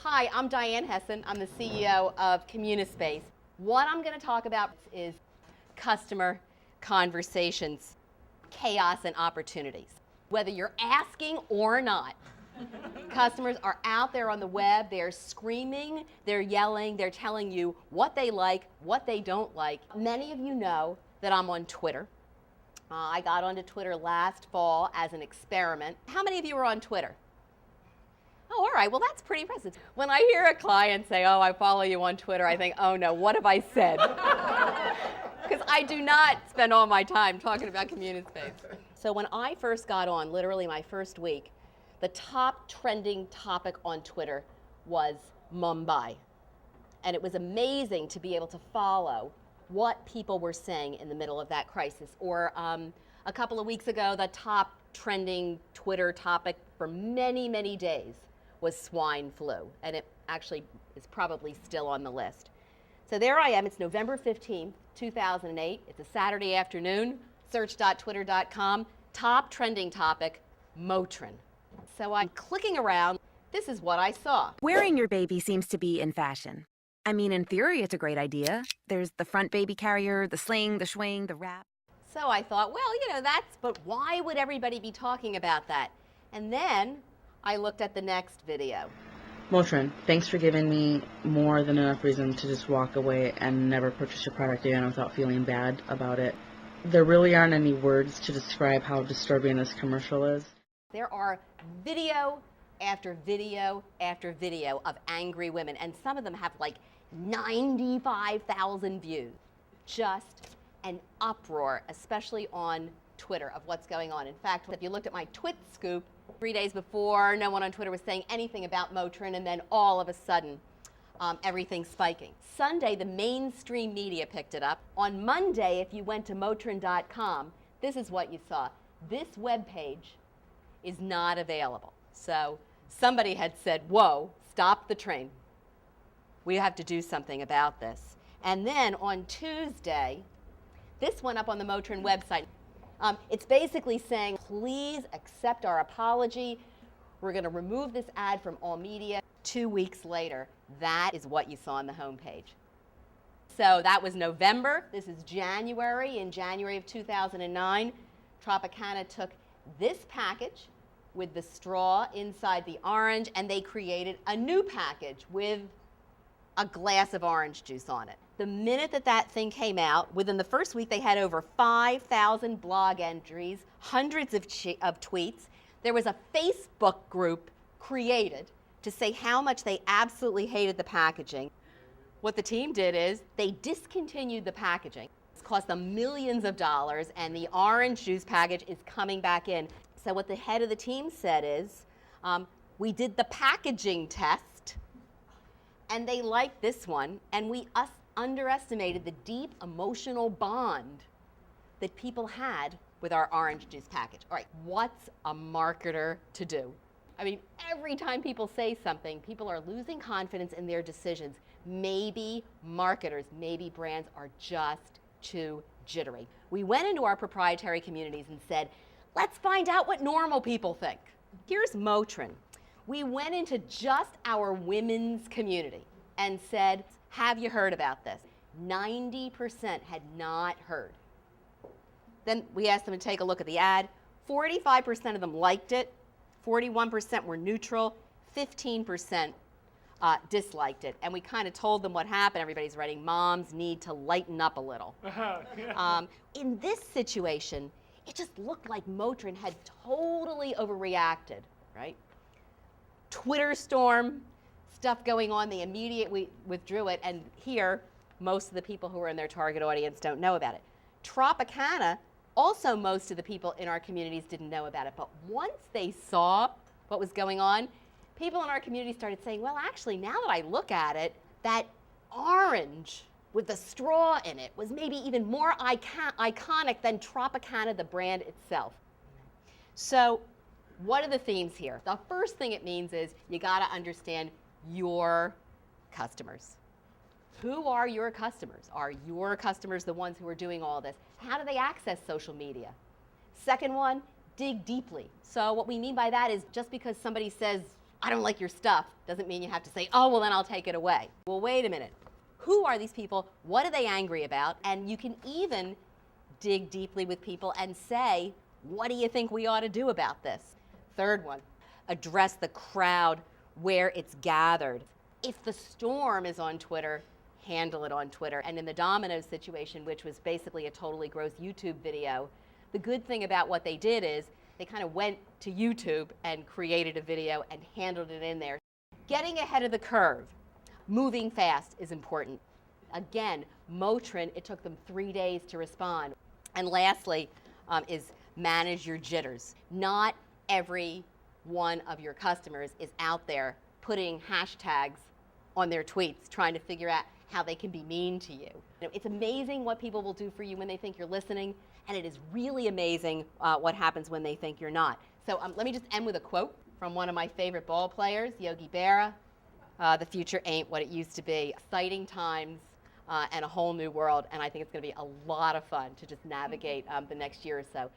Hi, I'm Diane Hessen. I'm the CEO of Communispace. What I'm going to talk about is customer conversations, chaos and opportunities. Whether you're asking or not, customers are out there on the web, they're screaming, they're yelling, they're telling you what they like, what they don't like. Many of you know that I'm on Twitter. I got onto Twitter last fall as an experiment. How many of you are on Twitter? Oh, all right, well that's pretty impressive. When I hear a client say, oh, I follow you on Twitter, I think, oh no, what have I said? Because I do not spend all my time talking about Communispace. So when I first got on, literally my first week, the top trending topic on Twitter was Mumbai. And it was amazing to be able to follow what people were saying in the middle of that crisis. Or a couple of weeks ago, the top trending Twitter topic for many, many days was swine flu. And it actually is probably still on the list. So there I am. It's November 15th, 2008. It's a Saturday afternoon. Search.twitter.com. Top trending topic, Motrin. So I'm clicking around. This is what I saw. Wearing your baby seems to be in fashion. I mean, in theory, it's a great idea. There's the front baby carrier, the sling, the swing, the wrap. So I thought, well, but why would everybody be talking about that? And then I looked at the next video. Motrin, thanks for giving me more than enough reason to just walk away and never purchase your product again without feeling bad about it. There really aren't any words to describe how disturbing this commercial is. There are video after video after video of angry women, and some of them have like 95,000 views. Just an uproar, especially on Twitter, of what's going on. In fact, if you looked at my Twit scoop 3 days before, no one on Twitter was saying anything about Motrin, and then all of a sudden, everything's spiking. Sunday, the mainstream media picked it up. On Monday, if you went to Motrin.com, this is what you saw. This web page is not available. So somebody had said, whoa, stop the train. We have to do something about this. And then on Tuesday, this went up on the Motrin website. It's basically saying, please accept our apology. We're going to remove this ad from all media. 2 weeks later, that is what you saw on the homepage. So that was November. This is January. In January of 2009, Tropicana took this package with the straw inside the orange, and they created a new package with a glass of orange juice on it. The minute that thing came out, within the first week, they had over 5,000 blog entries, hundreds of tweets. There was a Facebook group created to say how much they absolutely hated the packaging. What the team did is they discontinued the packaging. It's cost them millions of dollars, and the orange juice package is coming back in. So what the head of the team said is, we did the packaging test, and they liked this one, and we underestimated the deep emotional bond that people had with our orange juice package. All right, what's a marketer to do? I mean, every time people say something, people are losing confidence in their decisions. Maybe marketers, maybe brands are just too jittery. We went into our proprietary communities and said, let's find out what normal people think. Here's Motrin. We went into just our women's community and said, have you heard about this? 90% had not heard. Then we asked them to take a look at the ad. 45% of them liked it. 41% were neutral. 15% disliked it. And we kind of told them what happened. Everybody's writing, moms need to lighten up a little. In this situation, it just looked like Motrin had totally overreacted, right? Twitter storm, stuff going on, they immediately withdrew it, and here, most of the people who are in their target audience don't know about it. Tropicana, also most of the people in our communities didn't know about it, but once they saw what was going on, people in our community started saying, well, actually, now that I look at it, that orange with the straw in it was maybe even more iconic than Tropicana, the brand itself. So what are the themes here? The first thing it means is you got to understand your customers. Who are your customers? Are your customers the ones who are doing all this? How do they access social media? Second one, dig deeply. So what we mean by that is just because somebody says I don't like your stuff doesn't mean you have to say, oh, well, then I'll take it away. Well, wait a minute. Who are these people? What are they angry about? And you can even dig deeply with people and say, what do you think we ought to do about this? Third one, address the crowd where it's gathered. If the storm is on Twitter, handle it on Twitter. And in the Domino's situation, which was basically a totally gross YouTube video, the good thing about what they did is they kind of went to YouTube and created a video and handled it in there. Getting ahead of the curve, moving fast is important. Again, Motrin, it took them 3 days to respond. And lastly, is manage your jitters. Not every one of your customers is out there putting hashtags on their tweets, trying to figure out how they can be mean to you. It's amazing what people will do for you when they think you're listening, and it is really amazing what happens when they think you're not. So let me just end with a quote from one of my favorite ball players, Yogi Berra. The future ain't what it used to be. Exciting times and a whole new world, and I think it's going to be a lot of fun to just navigate the next year or so.